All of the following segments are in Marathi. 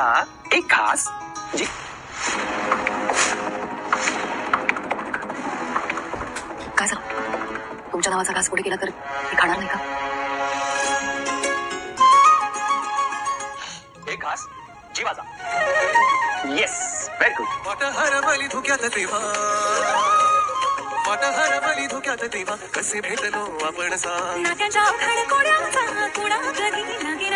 एक खास जी काय सांग, तुमच्या नावाचा घास पुढे केला तर मी खाणार नाही का? एक खास जीवाचा. Yes, very good. हरवली धुक्यात तेव्हा, हरवली धुक्यात तेव्हा कसे भेटलो आपण सांग. नात्याच्या खडकोड्यांचा कुणा कधी लागेल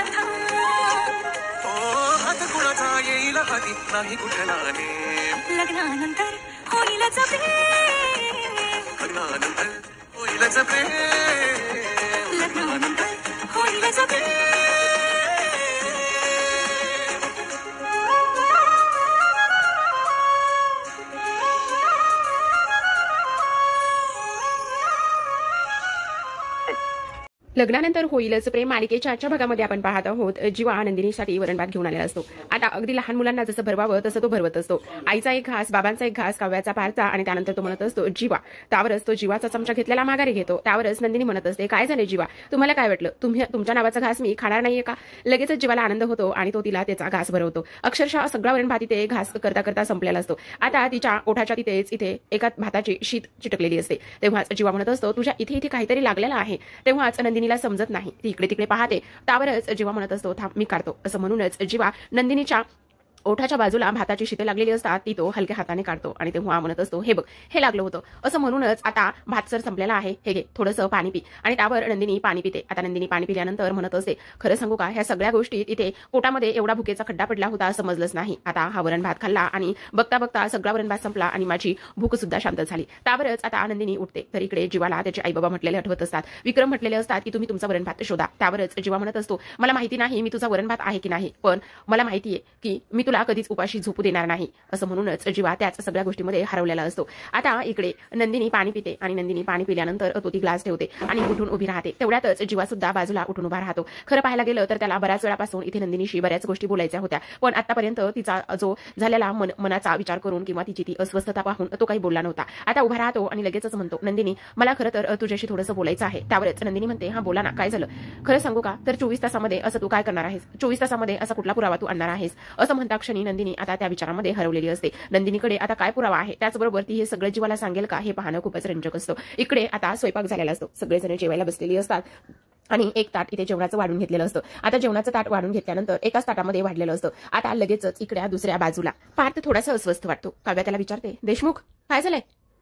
हात कुणाचा येईल हाती नाही कुठला नेम. लग्नानंतर होईलच प्रेम, लग्नानंतर होईलच प्रेम, लग्नानंतर होईलच प्रेम. लग्नानंतर होईलच प्रेम मालिकेच्या आजच्या भागामध्ये आपण पाहत आहोत. जीवा नंदिनीसाठी वरण भात घेऊन आलेला असतो. आता अगदी लहान मुलांना जसं भरवावं तसं तो भरवत असतो. आईचा एक घास, बाबांचा एक घास, काव्याचा पारचा आणि त्यानंतर तो म्हणत असतो जीवा. त्यावरच तो जीवाचा चमचा घेतलेला माघारी घेतो. त्यावरच नंदिनी म्हणत असते काय झाले जीवा, तुम्हाला काय वाटलं, तुमच्या नावाचा घास मी खाणार नाहीये का? लगेचच जीवाला आनंद होतो आणि तो तिला त्याचा घास भरवतो. अक्षरशः सगळा वरण भात इथे घास करता करता संपलेला असतो. आता तिच्या ओठाच्या तिथेच इथे एका भाताची शीत चिटकलेली असते. तेव्हाच जीवा म्हणत असतो तुझ्या इथे इथे काहीतरी लागलेलं आहे. तेव्हाच नंदिनीला समजत नाही. ती इकडे तिकडे पाहते. त्यावरच जीवा म्हणत असतो थांब मी काढतो. असं म्हणूनच जीवा नंदिनीच्या ओठाच्या बाजूला भाताची शिते लागलेली असतात ती तो हलक्या हाताने काढतो आणि तेव्हा म्हणत असतो हे बघ हे लागलं होतं. असं म्हणूनच आता भात सर संपलेला आहे, हे घे थोडंसं पाणी पी. आणि त्यावर नंदिनी पाणी पिते. आता नंदिनी पाणी पिल्यानंतर म्हणत असते खरं सांगू का, ह्या सगळ्या गोष्टीत इथे पोटामध्ये एवढा भुकेचा खड्डा पडला होता समजलंच नाही. आता हा वरण भात खाल्ला आणि बघता बघता सगळा वरण भात संपला आणि माझी भूक सुद्धा शांत झाली. त्यावरच आता नंदिनी उठते. तर इकडे जीवाला त्याचे आई बाबा म्हटलेले आठवत असतात. विक्रम म्हटलेले असतात की तुम्ही तुमचा वरण भात शोधा. त्यावरच जीवा म्हणत असतो मला माहिती नाही मी तुझा वरण भात आहे की नाही, पण मला माहितीये की मी तुला कधीच उपाशी झोपू देणार नाही. असं म्हणूनच जीवा त्याच सगळ्या गोष्टीमध्ये हरवलेला असतो. आता इकडे नंदिनी पाणी पिते आणि नंदिनी पाणी पिल्यानंतर तो ती ग्लास ठेवते आणि उठून उभी राहते. तेवढ्यातच जीवा सुद्धा बाजूला उठून उभा राहतो. खरं पाहायला गेलं तर त्याला बऱ्याच वेळापासून इथे नंदिनीशी बऱ्याच गोष्टी बोलायच्या होत्या, पण आतापर्यंत तिचा जो झालेला मनाचा विचार करून किंवा तिची ती अस्वस्थता पाहून तो काही बोलला नव्हता. आता उभा राहतो आणि लगेचच म्हणतो नंदिनी मला खरं तर तुझ्याशी थोडंसं बोलायचं आहे. त्यावरच नंदिनी म्हणते हा बोला ना, काय झालं? खरं सांगू का, तर 24 तासामध्ये असं तू काय करणार आहेस? 24 तासामध्ये असा कुठला पुरावा तू आणणार आहेस? असं म्हणता क्षणी नंदिनी आता त्या विचारामध्ये हरवलेली असते. नंदिनीकडे आता काय पुरावा आहे, त्याचबरोबर ती हे सगळं जीवाला सांगेल का, हे पाहणं खूपच रंजक असतं. इकडे आता स्वयंपाक झालेला असतो. सगळेजण जेवायला बसलेली असतात आणि एक ताट इथे जेवणाचं वाढून घेतलेलं असतं. आता जेवणाचं ताट वाढून घेतल्यानंतर एकाच ताटामध्ये वाढलेलं असतं. आता लगेचच इकडे दुसऱ्या बाजूला पार्थ थोडासा अस्वस्थ वाटतो. काव्या त्याला विचारते देशमुख काय झालंय?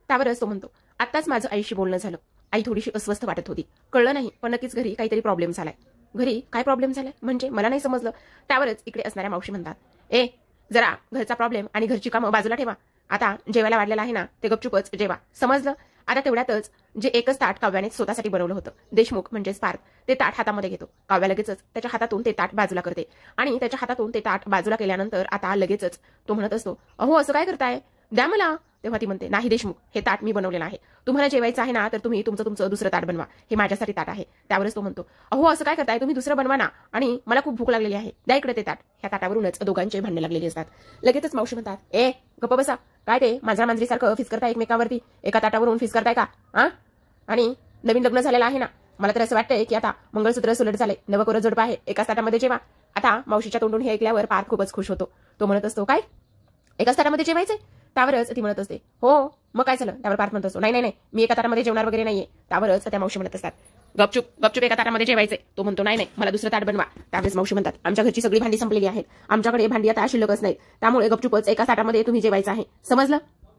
त्यावरच तो म्हणतो आत्ताच माझं आईशी बोलणं झालं. आई थोडीशी अस्वस्थ वाटत होती. कळलं नाही पण नक्कीच घरी काहीतरी प्रॉब्लेम झालाय. घरी काय प्रॉब्लेम झालाय म्हणजे मला नाही समजलं. त्यावरच इकडे असणाऱ्या मावशी म्हणतात ए जरा घरचा प्रॉब्लेम आणि घरची कामं बाजूला ठेवा. आता जेवायला वाढलेलं आहे ना ते गपचूपच जेवा, समजलं? आता तेवढ्यातच जे एकच ताट काव्याने स्वतःसाठी बनवलं होतं देशमुख म्हणजेच पार्थ ते ताट हातामध्ये घेतो. काव्या लगेचच त्याच्या हातातून ते ताट बाजूला करते आणि त्याच्या हातातून ते ताट बाजूला केल्यानंतर आता लगेचच तो म्हणत असतो अहो असं काय करताय, द्या मला. तेव्हा ती म्हणते नाही देशमुख हे ताट मी बनवलेलं आहे. तुम्हाला जेवायचं आहे ना तर तुम्ही तुमचं दुसरं ताट बनवा, हे माझ्यासाठी ताट आहे. त्यावरच तो म्हणतो अहो असं काय करताय, तुम्ही दुसरं बनवा ना, आणि मला खूप भूक लागलेली आहे, द्या इकडे ते ताट. ह्या ताटावरूनच दोघांचे भांडणे लागलेली असतात. लगेचच मावशी म्हणतात ए गप्प बसा, काय ते मांजरा मांजरीसारखं फिस करताय एकमेकावरती, एका ताटावरून फिस करताय का? आणि नवीन लग्न झालेलं आहे ना, मला तर असं वाटतंय की आता मंगळसूत्र सुलट झाले, नवकोरं जोडपं आहे, एकाच ताटामध्ये जेवा. आता मावशीच्या तोंडून हे ऐकल्यावर पार्थ खूपच खुश होतो. तो म्हणत असतो काय एकाच ताटामध्ये जेवायचंय? त्यावरच ती म्हणत असते हो मग काय झालं? त्यावर पार्थ म्हणत असतो नाही नाही नाही मी एका ताटामध्ये जेवणार वगैरे नाहीये. त्यावरच त्या मावशी म्हणत असतात गपचूप गपचूप एका ताटामध्ये जेवायचंय. तो म्हणतो नाही नाही मला दुसरं ताट बनवा. त्यावेळेस मावशी म्हणतात आमच्या घरची सगळी भांडी संपलेली आहेत, आमच्याकडे भांडी आता शिल्लकच नाहीत, त्यामुळे गपचूपच एका ताटामध्ये तुम्ही जेवायचं आहे, समजलं?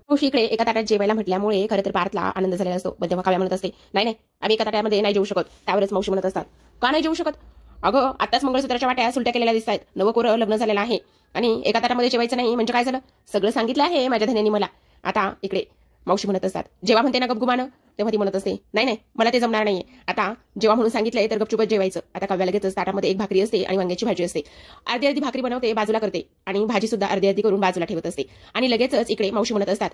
मावशी इकडे एका ताटात जेवायला म्हटल्यामुळे खरं तर पार्थला आनंद झालेला असतो. पण तेव्हा काव्या म्हणत असते नाही नाही आम्ही एका ताटामध्ये नाही जेवू शकत. त्यावरच मावशी म्हणत असतात का नाही जेवू शकत? अगं आताच मंगळसूत्राच्या वाट्या सुलट्या केलेल्या दिसत आहेत, नवकोरं लग्न झालेलं आहे आणि एका ताटामध्ये जेवायचं नाही म्हणजे काय झालं? सगळं सांगितलं आहे माझ्या धन्यानी मला. आता इकडे मावशी म्हणत असतात जेव्हा म्हणते ना गपगुमानं, तेव्हा ती म्हणत असते नाही नाही मला ते जमणार नाहीये, आता जेव्हा म्हणून सांगितलंय तर गपचूपच जेवायचं. आता काव्या लगेचच ताटामध्ये एक भाकरी असते आणि वांग्याची भाजी असते. अर्धी अर्धी भाकरी बनवते बाजूला करते आणि भाजी सुद्धा अर्धी अर्धी करून बाजूला ठेवत असते. आणि लगेचच इकडे मावशी म्हणत असतात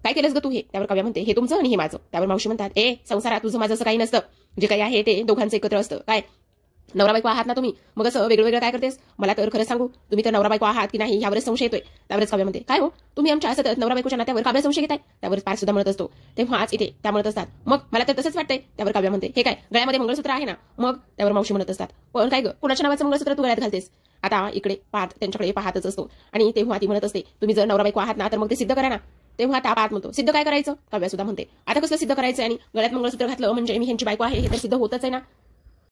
काय केलंस ग तू हे? त्यावर काव्या म्हणते हे तुमचं आणि हे माझं. त्यावर मावशी म्हणतात ए संसारात तुझं माझं असं काही नसतं, जे काही आहे ते दोघांचं एकत्र असतं. काय नवरा बायको आहात ना तुम्ही, मग असं वेगळं वेगळं काय करतेस? मला तर खरं सांगू तुम्ही तर नवरा बायको आहात की नाही यावरच संशय येतोय. त्यावरच काव्या म्हणते काय हो तुम्ही आमच्या सतत नवरा बायकोच्या नात्यावर काव्या संशय घेताय? त्यावर पार्थ सुद्धा म्हणत असतो. तेव्हाच इथे त्या म्हणत असतात मग मला तर तसंच वाटतंय. त्यावर काव्या म्हणते हे काय गळ्यामध्ये मंगळसूत्र आहे ना? मग त्यावर मावशी म्हणत असतात पण काय ग कुणाच्या नावाचं मंगळसूत्र तू गळ्यात घालतेस? आता इकडे पार्थ त्यांच्याकडे पाहतच असतो आणि तेव्हा ती म्हणत असते तुम्ही जर नवरा बायको आहात ना तर मग ते सिद्ध करा ना. तेव्हा आता पार्थ म्हणतो सिद्ध काय करायचं. काव्या सुद्धा म्हणते आता कसं सिद्ध करायचं आणि गळ्यात मंगळसूत्र घातलं म्हणजे मी ह्यांची बायको आहे हे तर सिद्ध होतच आहे ना.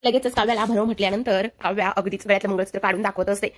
लगेचच काव्याला भरव म्हटल्यानंतर काव्या अगदीच गळ्यातलं मंगळसूत्र काढून दाखवत असते.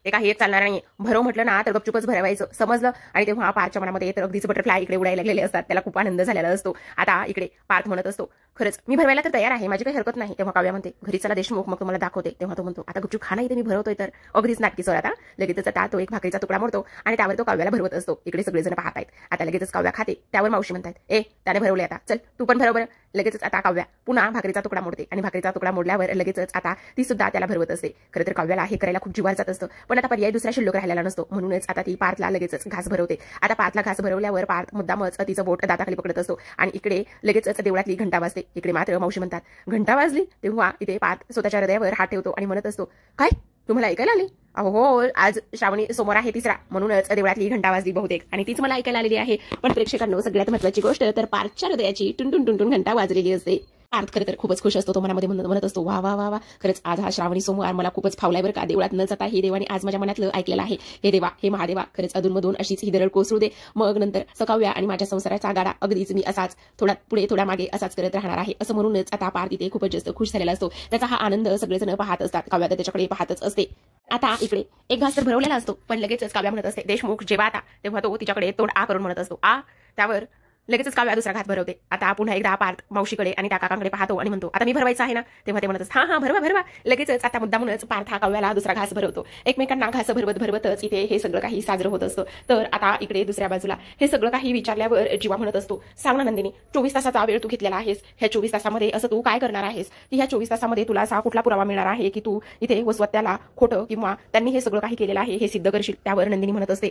ते काही एक चालणार नाहीये. भरव म्हटलं ना तर गपचूपच भरवायचं समजलं. आणि तेव्हा पार्थच्या मनामध्ये तर अगदीच बटरफ्लाय इकडे उडायला लागलेले असतात. त्याला खूप आनंद झालेला असतो. आता इकडे पार्थ म्हणत असतो खरंच मी भरवायला तर तयार आहे माझी काही हरकत नाही. तेव्हा काव्या म्हणते घरी चला देशमुख मग तुम्हाला दाखवते. तेव्हा तो म्हणतो आता गपचूप खा नाही तर मी भरवतोय तर अगदीच नाटकी सर. आता लगेचच आता तो एक भाकरीचा तुकडा मोडतो आणि त्यावर तो काव्याला भरवत असतो. इकडे सगळेजण पाहत आहेत. आता लगेचच काव्या खाते. त्यावर मावशी म्हणतात त्याने भरवले आता चल तू पण भरव बरं. लगेचच आता काव्या पुन्हा भाकरीचा तुकडा मोडते आणि भाकरीचा तुकडा मोडल्यावर लगेचच आता ती सुद्धा त्याला भरवत असते. खरं तर काव्याला हे करायला खूप जिव्हार जात असतं पण आता पर्याय दुसरा शिल्लक राहिलेला नसतो. म्हणूनच आता ती पार्थला लगेचच घास भरवते. आता पार्थला घास भरवल्यावर पार्थ मुद्दामच तिचं बोट दाताखाली पकडत असतो आणि इकडे लगेचच देवळातली घंटा वाजते. इकडे मात्र मावशी म्हणतात घंटा वाजली. तेव्हा इथे पार्थ स्वतःच्या हृदयावर हात ठेवतो आणि म्हणत असतो काय तुम्हाला ऐकायला आले. अहो आज श्रावणी सोमवार आहे 3रा म्हणूनच देवळातली घंटा वाजली बहुतेक आणि तीच मला ऐकायला आलेली आहे. पण प्रेक्षकांनो सगळ्यात महत्त्वाची गोष्ट तर पार्थच्या हृदयाची टुनटुन टुनटुन घंटा वाजलेली असते. पार्थ खरं तर खूपच खुश असतो. तो मनामध्ये म्हणत असतो वा वा वा वा खरंच आज हा श्रावणी सोमवार मला खूपच फावलाय बरं का. देवळात न जाता हे देवाने आज माझ्या मनातलं ऐकलेलं आहे. हे देवा हे महादेवा खरंच अधूनमधून अशीच ही दरड कोसळू दे. मग नंतर सकाव्या आणि माझ्या संसाराचा गाडा अगदीच मी असाच थोडा पुढे थोडा मागे असाच करत राहणार आहे. असं म्हणूनच आता पार्थ इथे खूपच जास्त खुश झालेला असतो. त्याचा हा आनंद सगळेजण पाहत असतात. काव्या तर त्याच्याकडे पाहतच असते. आता इकडे एक घास तर भरवलेला असतो पण लगेचच काव्या म्हणत असते देशमुख जेव्हा आता तेव्हा तो तिच्याकडे तोंड आ करून म्हणत असतो आ. त्यावर लगेचच काव्या दुसरा घास भरवते. आता पुन्हा एकदा पार्थ मावशीकडे आणि त्या काकांकडे पाहतो आणि म्हणतो आता मी भरवायचं आहे ना. तेव्हा ते म्हणत हा भरवा भरवा. लगेचच आता मुद्दामूनच पार्थ हा काव्याला दुसरा घास भरवतो. एकमेकांना घास भरवतच इथे हे सगळं काही साजरं होत असतं. तर आता इकडे दुसऱ्या बाजूला हे सगळं काही विचारल्यावर जीवा म्हणत असतो सांग ना नंदिनी 24 तासाचा वेळ तू घेतलेला आहेस. ह्या 24 तासामध्ये असं तू काय करणार आहेस की ह्या 24 तासामध्ये तुला असा कुठला पुरावा मिळणार आहे की तू इथे वसवत्याला खोटं किंवा त्यांनी हे सगळं काही केलेलं आहे हे सिद्ध करशील. त्यावर नंदिनी म्हणत असते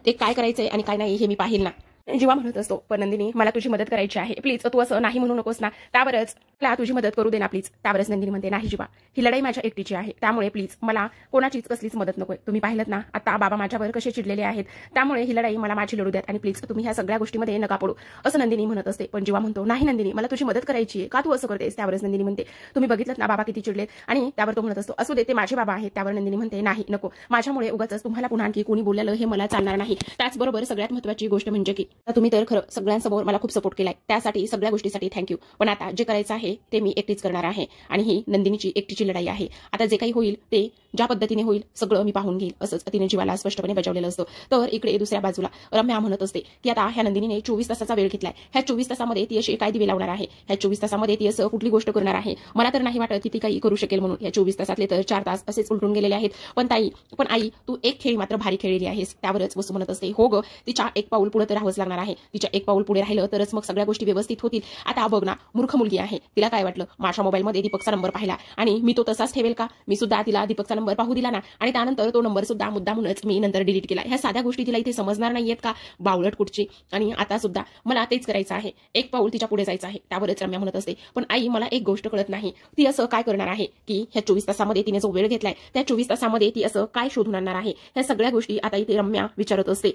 ते काय करायचंय आणि काय नाही हे मी पाहिल ना. जीवा म्हणत असतो पण नंदिनी मला तुझी मदत करायची आहे प्लीज तू असं नाही म्हणू नकोस ना. त्यावरच मला तुझी मदत करू दे ना प्लीज. त्यावरच नंदिनी म्हणते नाही जीवा ही लढाई माझ्या एकटीची आहे त्यामुळे प्लीज मला कोणाचीच कसलीच मदत नकोय. तुम्ही पाहिलं ना आता बाबा माझ्यावर कसे चिडलेले आहेत त्यामुळे ही लढाई मला माझी लढू द्यात आणि प्लीज तुम्ही ह्या सगळ्या गोष्टीमध्ये नका पडू असं नंदिनी म्हणत असते. पण जीवा म्हणतो नाही नंदिनी मला तुझी मदत करायची आहे का तू असं करतेस. त्यावरच नंदिनी म्हणते तुम्ही बघितलं ना बाबा किती चिडले आणि त्यावर तो म्हणत असतो असू दे ते माझे बाबा आहेत. त्यावर नंदिनी म्हणते नाही नको माझ्यामुळे उगाच तुम्हाला पुन्हा आणखी कोणी बोललेलं हे मला चालणार नाही. त्याचबरोबर सगळ्यात महत्त्वाची गोष्ट म्हणजे की तुम्ही तर खरं सगळ्यांसमोर मला खूप सपोर्ट केलाय त्यासाठी सगळ्या गोष्टीसाठी थँक्यू. पण आता जे करायचं आहे ते मी एकटीच करणार आहे आणि ही नंदिनीची एकटीची लढाई आहे. आता जे काही होईल ते ज्या पद्धतीने होईल सगळं मी पाहून घेईल असंच तिने जीवाला स्पष्टपणे बजावलेलं असतं. तर इकडे दुसऱ्या बाजूला रम्या म्हणत असते की आता ह्या नंदिनीने 24 तासाचा वेळ घेतलाय. ह्या 24 तासामध्ये ती अशी काय दिवे लावणार आहे. ह्या 24 तासामध्ये ती असं कुठली गोष्ट करणार आहे. मला तर नाही वाटत की ती काही करू शकेल म्हणून. ह्या 24 तासातले तर 4 तास असेच उलटून गेलेले आहेत. पण आई तू एक खेळी मात्र भारी खेळलेली आहेस. त्यावरच वसू म्हणत असते हो ग तिच्या एक पाऊल पुढे तर राहावंच लागणार आहे. तिच्या एक पाऊल पुढे राहिलं तरच मग सगळ्या गोष्टी व्यवस्थित होतील. आता बघ ना मूर्ख मुलगी आहे तिला काय वाटलं माझ्या मोबाईलमध्ये दीपकचा नंबर पाहिला आणि मी तो तसाच ठेवेल का. मी सुद्धा तिला दीपकचा नंबर पाहू दिला ना आणि त्यानंतर तो नंबर सुद्धा मुद्दामूनच मी नंतर डिलीट केला. ह्या साध्या गोष्टी तिला इथे समजणार नाहीयेत का बावळट कुठची. आणि आता सुद्धा मला तेच करायचं आहे एक पाऊल तिच्या पुढे जायचं आहे. त्यावरच रम्या म्हणत असते पण आई मला एक गोष्ट कळत नाही ती असं काय करणार आहे की ह्या 24 तासामध्ये तिने जो वेळ घेतलाय त्या 24 तासामध्ये ती असं काय शोधून आणणार आहे. ह्या सगळ्या गोष्टी आता इथे रम्या विचारत असते.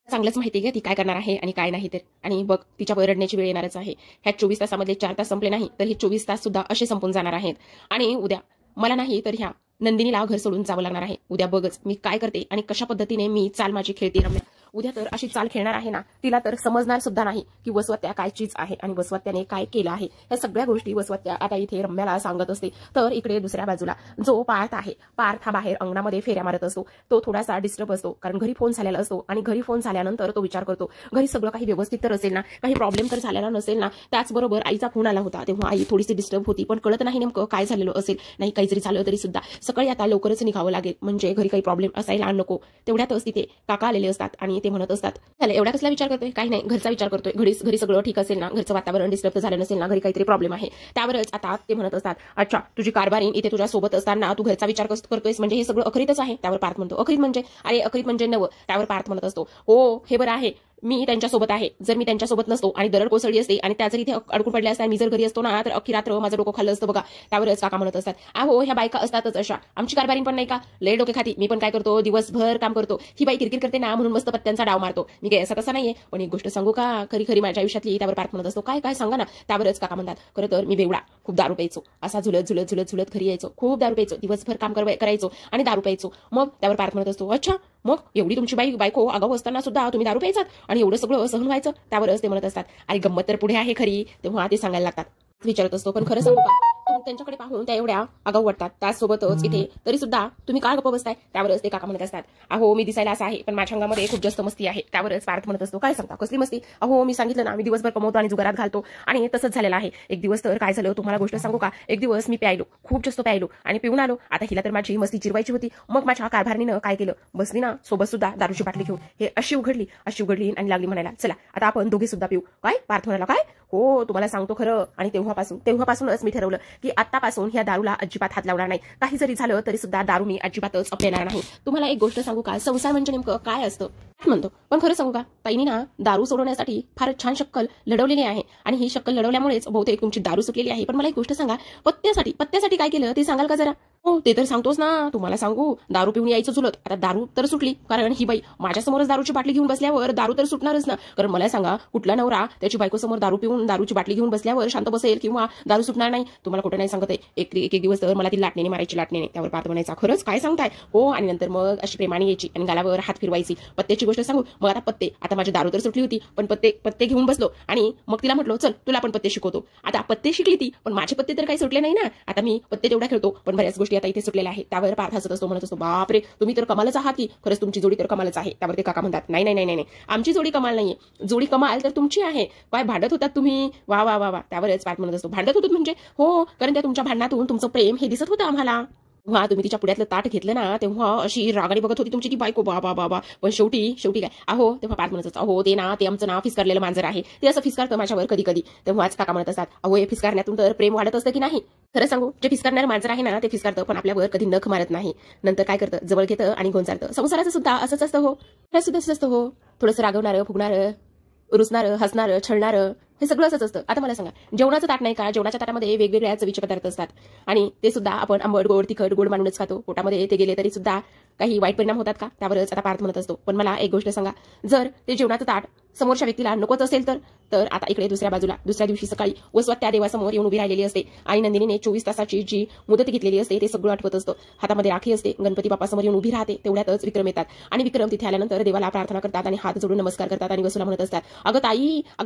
चांगलंच माहिती आहे ती काय करणार आहे आणि काय नाही तर. आणि बघ तिच्या रडण्याची वेळ येणारच आहे. ह्या 24 तासामधले 4 तास संपले नाही तर हे 24 तास सुद्धा असे संपून जाणार आहेत. आणि उद्या मला नाही तर ह्या नंदिनीला घर सोडून जावं लागणार आहे. उद्या बघच मी काय करते आणि कशा पद्धतीने मी चाल माझी खेळते रम्या. उद्या तर अशी चाल खेळणार आहे ना तिला तर समजणार सुद्धा नाही की वसवत्या काय चीज आहे आणि वसवत्याने काय केलं आहे. या सगळ्या गोष्टी वसवत्या आता इथे रम्याला सांगत असते. तर इकडे दुसऱ्या बाजूला जो पार्थ आहे पार्थ हा बाहेर अंगणामध्ये फेऱ्या मारत असतो. तो थोडासा डिस्टर्ब असतो कारण घरी फोन झालेला असतो आणि घरी फोन झाल्यानंतर तो विचार करतो घरी सगळं काही व्यवस्थित तर असेल ना काही प्रॉब्लेम तर झालेला नसेल ना. त्याचबरोबर आईचा फोन आला होता तेव्हा आई थोडीशी डिस्टर्ब होती पण कळत नाही नेमकं काय झालेलं असेल. नाही काही जरी झालं तरी सुद्धा सकाळी आता लवकरच निघावं लागेल म्हणजे घरी काही प्रॉब्लेम असायला नको. तेवढ्यातच तिथे काका आलेले असतात आणि ते म्हणत असतात झालं एवढा कसला विचार करतोय काही नाही घरचा विचार करतोय. घरी सगळं ठीक असेल ना घरचं वातावरण डिस्टर्ब झालं नसेल ना घरी काहीतरी प्रॉब्लेम आहे. त्यावरच आता ते म्हणत असतात अच्छा तुझी कारभारी इथे तुझ्या सोबत असताना तू घरचा विचार करतोयस म्हणजे हे सगळं अखरीतच आहे. त्यावर पार्थ म्हणतो अखरीत म्हणजे अरे अखरीत म्हणजे नवं. त्यावर पार्थ म्हणत असतो हो हे बरं आहे मी त्यांच्यासोबत आहे. जर मी त्यांच्यासोबत नसतो आणि दरड कोसळली असते आणि त्या जर इथे अडकून पडल्या असतात, मी जर घरी असतो ना, तर अख्खी रात्र माझं डोकं खाल्लं असतं बघा. त्यावरच काका म्हणत असतात, अहो ह्या बायका असतातच अशा, आमची कारभारी पण नाही का, लय डोके खाती. मी पण काय करतो, दिवसभर काम करतो, ही बाई किरकिर करते ना म्हणून मस्त पत्त्यांचा डाव मारतो. मी काय असं तसं नाहीये. पण एक गोष्ट सांगू का, खरी खरी माझ्या आयुष्यातली. त्यावर पार्थ म्हणत असतो, काय काय सांगा ना. त्यावरच काका म्हणतात, खरं तर मी बेवडा, खूप दारू प्यायचो, असा झुलत झुलत झुलत झुलत घरी यायचो, खूप दारू प्यायचो, दिवसभर काम करायचो आणि दारू प्यायचो. मग त्यावर पार्थ म्हणत असतो, अच्छा मग एवढी तुमची बायको आगाऊ असताना सुद्धा तुम्ही दारू प्यायचात आणि एवढं सगळं सहन व्हायचं. त्यावरच ते म्हणत असतात, अरे गंमत तर पुढे आहे खरी. तेव्हा ते सांगायला लागतात. विचारत असतो, पण खरं सांगू का, तुम्ही त्यांच्याकडे पाहून त्या एवढ्या आगाऊ वाटतात, त्याचसोबतच इथे तरी सुद्धा तुम्ही का गप्प बसताय. त्यावरच ते काका म्हणत असतात, अहो मी दिसायला असं आहे पण माझ्या अंगामध्ये खूप जास्त मस्ती आहे. त्यावरच पार्थ म्हणत असतो, काय सांगता, कसली मस्ती. अहो मी सांगितलं ना, मी दिवसभर कमवतो आणि जुगारात घालतो आणि तसंच झालेलं आहे. एक दिवस तर काय झालं तुम्हाला गोष्ट सांगू का, एक दिवस मी प्यायलो, खूप जास्त प्यायलो आणि पिऊन आलो. आता हिला तर माझी मस्ती चिरवायची होती. मग माझ्या कारभारणीनं काय केलं, बसली ना सोबत सुद्धा दारूची बाटली घेऊन, हे अशी उघडली आणि लागली म्हणायला, चला आता आपण दोघे सुद्धा पिऊ. काय पार्थ म्हणाला, काय हो तुम्हाला सांगतो खरं. आणि तेव्हापासूनच मी ठरवलं की आतापासून ह्या दारूला अजिबात हात लावणार नाही. काही जरी झालं तरी सुद्धा दारू मी अजिबातच अपनेणार नाही. तुम्हाला एक गोष्ट सांगू का, संसार म्हणजे नेमकं काय असतं म्हणतो. पण खरं सांगू का, ताईनी ना दारू सोडवण्यासाठी फारच छान शक्कल लढवलेली आहे आणि ही शक्कल लढवल्यामुळेच बहुतेक तुमची दारू सुटलेली आहे. पण मला एक गोष्ट सांगा, पत्त्यासाठी काय केलं ते सांगाल का जरा. हो ते तर सांगतोच ना, तुम्हाला सांगू, दारू पिऊन यायचं चुलत, आता दारू तर सुटली, कारण ही बाई माझ्यासमोरच दारूची बाटली घेऊन बसल्यावर दारू तर सुटणारच ना. कारण मला सांगा, कुठला नवरा त्याची बायकोसमोर दारू पिऊन दारूची बाटली घेऊन बसल्यावर शांत बसेल किंवा दारू सुटणार नाही. तुम्हाला कुठं नाही सांगत आहे. एक दिवस तर मला ती लाटण्याने मारायची, त्यावर पार्थ म्हणायचा, खरंच काय सांगताय हो. आणि नंतर मग अशी प्रेमाने यायची आणि गालावर हात फिरवायची. पत्त्याची गोष्ट सांगू, मग आता माझी दारू तर सुटली होती पण पत्ते घेऊन बसलो आणि मग तिला म्हटलं, चल तुला पण पत्ते शिकवतो. आता पत्ते शिकली ती, पण माझे पत्ते तर काही सुटले नाही ना. आता मी पत्ते तेवढा खेळतो पण बऱ्याच गोष्टी आता इथे सुटलेल्या आहेत. त्यावर पार्थ हसत असतो, म्हणत असतो, बापरे तुम्ही तर कमालच आहात की, खरंच तुमची जोडी तर कमालच आहे. त्यावर ते काका म्हणतात, नाही आमची जोडी कमाल नाहीये, जोडी कमाल तर तुमची आहे. काय भांडत होतात तुम्ही, वा वा वा वा. त्यावरच पार्थ म्हणत असतो, भांडत होतात म्हणजे हो, कारण त्या तुमच्या भांडणातून तुमचं प्रेम हे दिसत होतं आम्हाला. तेव्हा तुम्ही तिच्या पुढ्यातलं ताट घेतलं ना, तेव्हा अशी रागाने बघत होती तुमची ती बायको, बाबा. पण शेवटी काय अहो. तेव्हा पार्थ म्हणत असतो, अहो ते आमचं ना फिसकारलेलं मांजर आहे, ते असं फिसकारतं माझ्यावर कधी. तेव्हाच काका म्हणत असतात, अहो हे फिसकारण्यातून तर प्रेम वाढत असतं की नाही. खरं सांगू, जे फिसकारणारं मांजर आहे ना, ते फिसकारतं पण आपल्यावर कधी नख मारत नाही. नंतर काय करतं, जवळ घेतं आणि गोंजारतं. संसाराचं सुद्धा असंच असतं हो, थोडंसं रागवणारं, फुगणारं, रुसणारं, हसणारं, छळणारं, हे सगळं असंच असतं. आता मला सांगा, जेवणाचं ताट नाही का, जेवणाच्या ताटामध्ये वेगवेगळ्या चवीचे पदार्थ असतात आणि ते सुद्धा आपण आंबट गोड तिखट गोड मानूनच खातो. पोटामध्ये ते गेले तरी सुद्धा काही वाईट परिणाम होतात का. त्यावरच आता पार्थ म्हणत असतो, पण मला एक गोष्ट सांगा, जर ते जेवणाचं ताट समोरच्या व्यक्तीला नकोच असेल तर आता इकडे दुसऱ्या बाजूला दुसऱ्या दिवशी सकाळी वसवत त्या देवासमोर येऊन उभी राहिलेली असते आणि नंदिनीने 24 तासाची जी मुदत घेतलेली असते ते सगळं आठवत असतं. हातामध्ये राखी असते, गणपती बाप्पासमोर येऊन उभी राहते. तेवढ्यातच विक्रम येतात आणि विक्रम तिथे आल्यानंतर देवाला प्रार्थना करतात आणि हात जोडून नमस्कार करतात आणि वसूला म्हणत असतात, अगं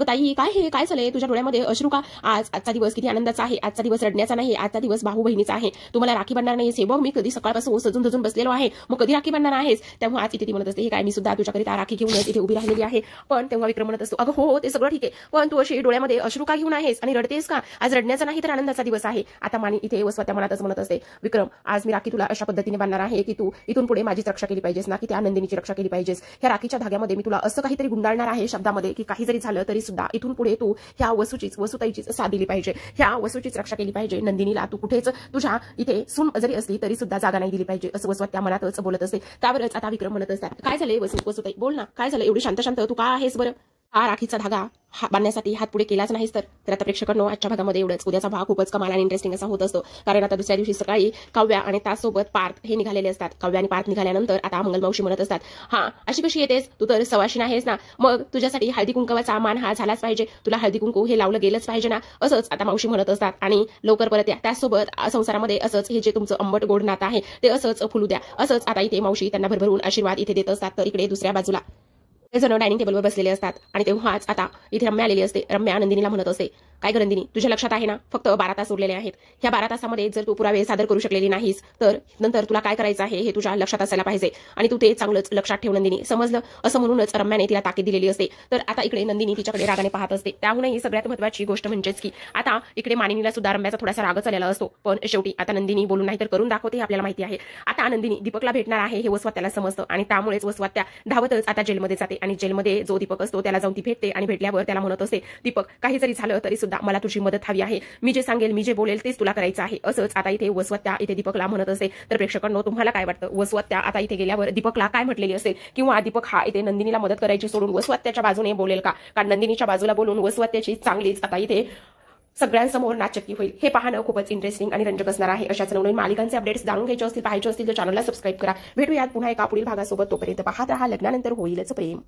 ताई काय झालंय तुझ्या डोळ्यामध्ये अश्रू का. आजचा दिवस किती आनंदाचा आहे, आजचा दिवस रडण्याचा नाही, आजचा दिवस भाऊ बहिणीचा आहे. तुम्हाला राखी बांधणार नाहीस हे बघ, मी कधी सकाळपासून सजून बसलेलो आहे, मग कधी राखी बांधणार आहेस. तेव्हा आज इथे ती म्हणत असते, हे काय मी सुद्धा तुझ्याकरिता राखी घेऊनच इथे उभी राहिलेली आहे. पण तेव्हा विक्रम म्हणत असतो, अगं हो ते सगळं ठीक आहे, पण तू अशी डोळ्यामध्ये अश्रू का घेऊन आहेस आणि रडतेस का. आज रडण्याचा नाही तर आनंदाचा दिवस आहे. आता मानी इथे वसवत्या मनातच म्हणत असते, विक्रम आज मी राखी तुला अशा पद्धतीने बांधणार आहे की तू इथून पुढे माझीच रक्षा केली पाहिजेस ना, की त्या नंदिनीची रक्षा केली पाहिजेस. ह्या राखीच्या धाग्यामध्ये मी तुला असं काहीतरी गुंडाळणार आहे शब्दामध्ये की काही जरी झालं तरी सुद्धा इथून पुढे तू ह्या वसुताईचीच साथ दिली पाहिजे, ह्या वसूचीच रक्षा केली पाहिजे. नंदिनीला तू कुठेच तुझ्या इथे सून जरी असली तरी सुद्धा जागा नाही दिली पाहिजे, असं वसवत्या मनातच बोलत असते. त्यावरच आता विक्रम म्हणत असतात, काय झालंय वसुताई, बोल ना काय झालं, एवढी शांत तू का आहेस बरं. हा राखीचा धागा बांधण्यासाठी हात पुढे केलाच नाहीस तर आता प्रेक्षकांनो आजच्या भागामध्ये एवढंच. उद्याचा भाग खूपच कमाल आणि इंटरेस्टिंग असा होत असतो, कारण आता दुसऱ्या दिवशी सकाळी काव्या आणि त्यासोबत पार्थ हे निघालेले असतात. काव्या आणि पार्थ निघाल्यानंतर आता मंगलमावशी म्हणत असतात, हा अशी कशी येतेस, तू तर सवाशीण आहेस ना, मग तुझ्यासाठी हळदी कुंकवाचा मान हा झालाच पाहिजे, तुला हळदी कुंकू हे लावलं गेलंच पाहिजे ना, असंच आता मावशी म्हणत असतात. आणि लवकर परत या, त्याचसोबत संसारामध्ये असंच हे जे तुमचं अंबट गोड नातं आहे ते असंच फुलू द्या. असंच आता इथे मावशी त्यांना भरभरून आशीर्वाद इथे देत असतात. तर इकडे दुसऱ्या बाजूला जण डायनिंग टेबलवर बसलेले असतात आणि तेव्हाच आता इथे रम्या आलेली असते. रम्या नंदिनीला म्हणत असते, काय ग नंदिनी, तुझ्या लक्षात आहे ना, फक्त 12 तास उरलेले आहेत. ह्या 12 तासामध्ये जर तू पुरावे सादर करू शकलेली नाहीस तर नंतर तुला काय करायचं आहे हे तुझ्या लक्षात असायला पाहिजे आणि तू ते चांगलंच लक्षात ठेव नंदिनी, समजलं. असं म्हणूनच रम्याने तिला ताकीद दिलेली असते. तर आता इकडे नंदिनी तिच्याकडे रागाने पाहत असते. त्याहूनही सगळ्यात महत्त्वाची गोष्ट म्हणजेच की आता इकडे मानिनीला सुद्धा रम्याचा थोडासा रागच आलेला असतो, पण शेवटी आता नंदिनी बोलून नाही तर करून दाखवते हे आपल्याला माहिती आहे. आता नंदिनी दीपकला भेटणार आहे हे वसवत्याला समजतं आणि त्यामुळेच वसवत्या धावतच आता जेलमध्ये जाते आणि जेलमध्ये जो दीपक असतो त्याला जाऊन ती भेटते आणि भेटल्यावर त्याला म्हणत असते, दीपक काही जरी झालं तरी सुद्धा मला तुझी मदत हवी आहे, मी जे सांगेल मी जे बोलेल तेच तुला करायचं आहे. असंच आता इथे वसवत्या इथे दीपकला म्हणत असते. तर प्रेक्षकांनो तुम्हाला काय वाटतं, वसवत्या आता इथे गेल्यावर दीपकला काय म्हटलेली असेल, किंवा दीपक हा इथे नंदिनीला मदत करायची सोडून वसवत्याच्या बाजूने बोलेल का नंदिनीच्या बाजूला बोलून वसवत्याची चांगलीच आता इथे सगळ्यांसमोर नाचक्की होईल. हे पाहणं खूपच इंटरेस्टिंग आणि रंजक असणार आहे. अशाच नवनवीन मालिकांचे अपडेट्स जाणून घ्यायचे असतील, पाहायचे असतील तर चॅनलला सबस्क्राईब करा. भेटूयात पुन्हा एका पुढील भागासोबत. तोपर्यंत पाहत रहा लग्नानंतर होईलच प्रेम.